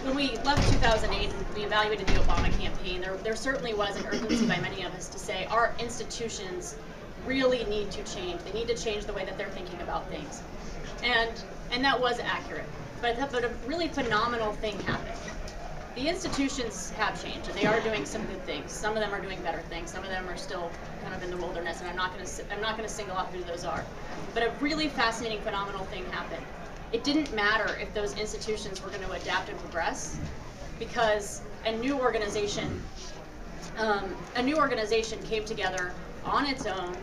when we left 2008 and we evaluated the Obama campaign, there certainly was an urgency by many of us to say our institutions really need to change. They need to change the way that they're thinking about things. And that was accurate. But a really phenomenal thing happened. The institutions have changed, and they are doing some good things. Some of them are doing better things. Some of them are still kind of in the wilderness, and I'm not going to single out who those are. But a really fascinating, phenomenal thing happened. It didn't matter if those institutions were going to adapt and progress, because a new organization came together on its own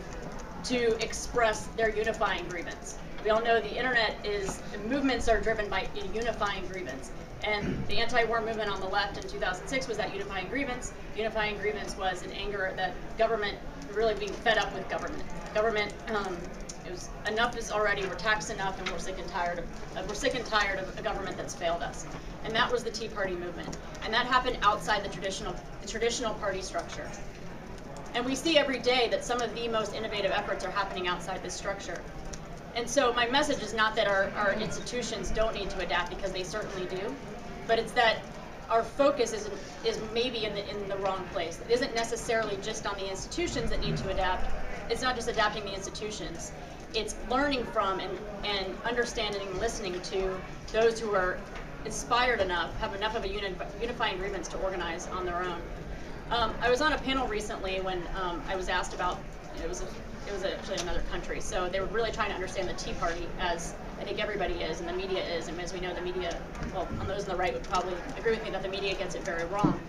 to express their unifying grievance. We all know the internet movements are driven by a unifying grievance. And the anti-war movement on the left in 2006 was that unifying grievance. Unifying grievance was an anger that government, really being fed up with government. Government, it was enough is already, we're taxed enough, and we're sick and tired of a government that's failed us. And that was the Tea Party movement. And that happened outside the traditional party structure. And we see every day that some of the most innovative efforts are happening outside this structure. And so my message is not that our institutions don't need to adapt, because they certainly do, but it's that our focus is maybe in the wrong place. It isn't necessarily just on the institutions that need to adapt. It's not just adapting the institutions. It's learning from and understanding and listening to those who are inspired enough, have enough of a unifying grievance to organize on their own. I was on a panel recently when I was asked about, it was actually in another country, so they were really trying to understand the Tea Party, as I think everybody is, and the media is, and as we know, the media, well, on those on the right would probably agree with me that the media gets it very wrong.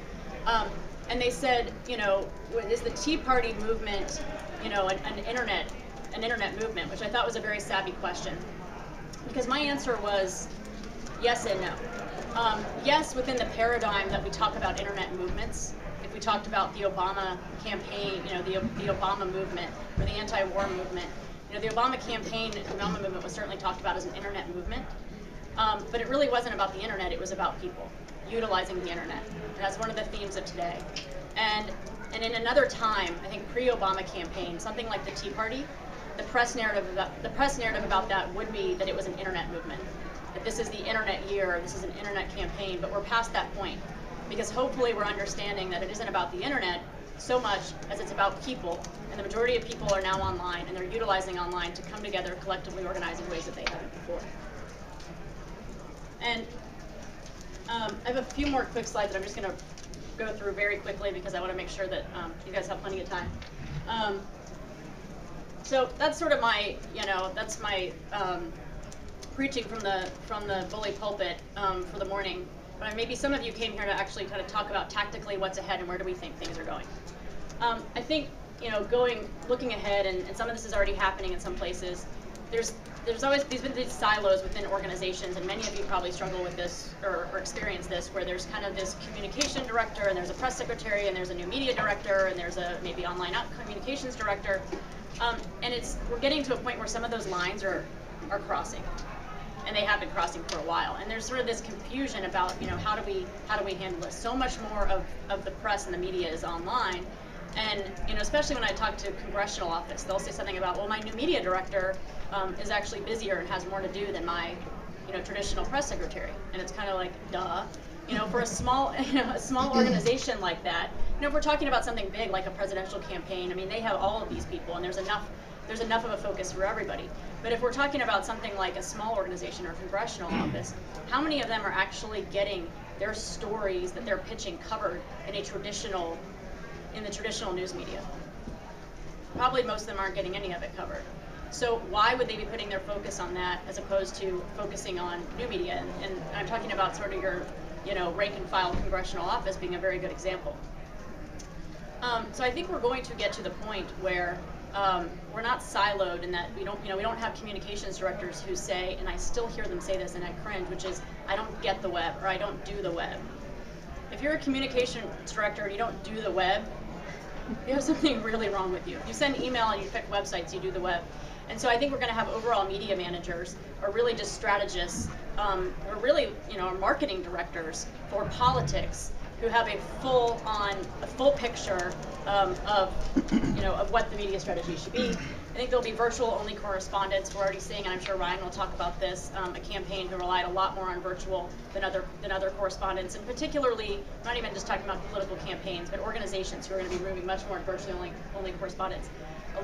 And they said, is the Tea Party movement, an internet movement, which I thought was a very savvy question, because my answer was yes and no. Yes, within the paradigm that we talk about internet movements. If we talked about the Obama campaign, the Obama movement, or the anti-war movement, the Obama campaign, the Obama movement was certainly talked about as an internet movement, but it really wasn't about the internet, it was about people utilizing the internet. And that's one of the themes of today. And in another time, I think pre-Obama campaign, something like the Tea Party, the press narrative about that would be that it was an internet movement, that this is the internet year, this is an internet campaign, but we're past that point. Because hopefully we're understanding that it isn't about the internet so much as it's about people, and the majority of people are now online, and they're utilizing online to come together, collectively organize in ways that they haven't before. And I have a few more quick slides that I'm just going to go through very quickly, because I want to make sure that you guys have plenty of time. So that's sort of my, that's my preaching from the bully pulpit for the morning. But maybe some of you came here to actually kind of talk about tactically what's ahead and where do we think things are going. I think, looking ahead, and some of this is already happening in some places, there's always been these silos within organizations, and many of you probably struggle with this or experience this, where there's kind of this communication director, and there's a press secretary, and there's a new media director, and there's a maybe online communications director, and we're getting to a point where some of those lines are crossing. And they have been crossing for a while, and there's sort of this confusion about how do we handle this. So much more of the press and the media is online, and especially when I talk to congressional office, they'll say something about, well, my new media director is actually busier and has more to do than my traditional press secretary, and it's kind of like, duh. For a small organization like that, if we're talking about something big like a presidential campaign, I mean, they have all of these people, and there's enough of a focus for everybody. But if we're talking about something like a small organization or congressional office, how many of them are actually getting their stories that they're pitching covered in the traditional news media? Probably most of them aren't getting any of it covered. So why would they be putting their focus on that as opposed to focusing on new media? And I'm talking about sort of your rank and file congressional office being a very good example. So I think we're going to get to the point where we're not siloed in that we don't have communications directors who say, and I still hear them say this and I cringe, which is, I don't get the web, or I don't do the web. If you're a communications director and you don't do the web, you have something really wrong with you. You send email and you pick websites, you do the web. And so I think we're going to have overall media managers, or really just strategists, or really marketing directors for politics, who have a full picture of what the media strategy should be. I think there'll be virtual-only correspondence. We're already seeing, and I'm sure Ryan will talk about this, a campaign who relied a lot more on virtual than other correspondents, and particularly, I'm not even just talking about political campaigns, but organizations who are going to be moving much more virtually-only correspondence.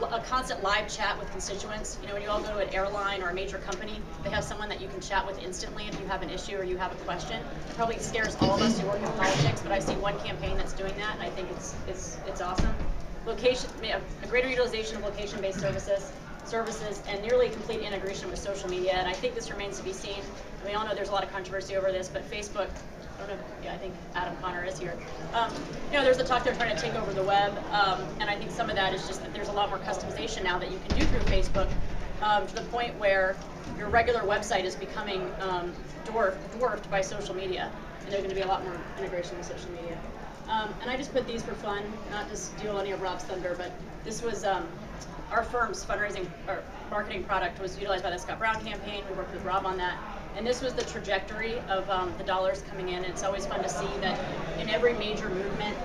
A constant live chat with constituents. You know, when you all go to an airline or a major company, they have someone that you can chat with instantly if you have an issue or you have a question. It probably scares all of us who work in politics, but I see one campaign that's doing that, and I think it's awesome. Location, a greater utilization of location-based services, and nearly complete integration with social media. And I think this remains to be seen. We all know there's a lot of controversy over this, but Facebook, I don't know, yeah, I think Adam Connor is here. You know, there's the talk they're trying to take over the web, and I think some of that is just that there's a lot more customization now that you can do through Facebook, to the point where your regular website is becoming dwarfed by social media, and there's going to be a lot more integration with social media. And I just put these for fun, not to steal any of Rob's thunder, but this was our firm's fundraising or marketing product was utilized by the Scott Brown campaign. We worked with Rob on that. And this was the trajectory of the dollars coming in. And it's always fun to see that in every major movement,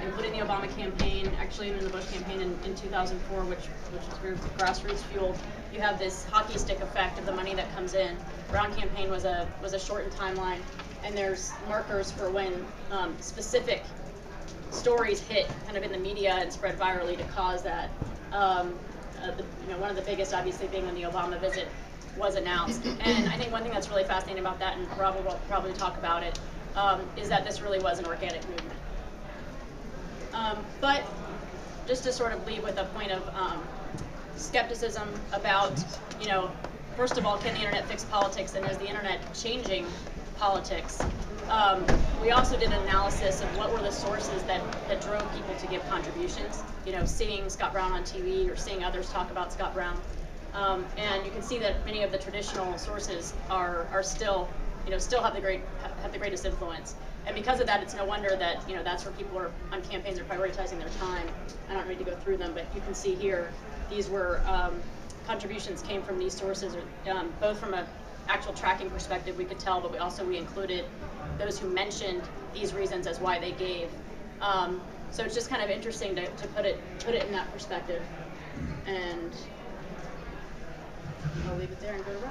including the Obama campaign, actually in the Bush campaign in 2004, which was very grassroots fueled, you have this hockey stick effect of the money that comes in. Brown campaign was a shortened timeline, and there's markers for when specific stories hit kind of in the media and spread virally to cause that. You know, one of the biggest, obviously, being when the Obama visit was announced. And I think one thing that's really fascinating about that, and Rob will probably talk about it, is that this really was an organic movement. But just to sort of leave with a point of skepticism about, you know, first of all, can the internet fix politics, and is the internet changing politics? We also did an analysis of what were the sources that drove people to give contributions. You know, seeing Scott Brown on TV or seeing others talk about Scott Brown. And you can see that many of the traditional sources are still, you know, still have the greatest influence. And because of that, it's no wonder that, you know, that's where people are on campaigns are prioritizing their time. I don't need to go through them, but you can see here, these were contributions came from these sources, both from an actual tracking perspective, we could tell, but we included those who mentioned these reasons as why they gave. So it's just kind of interesting to put it in that perspective. And I'll leave it there and go to Rob.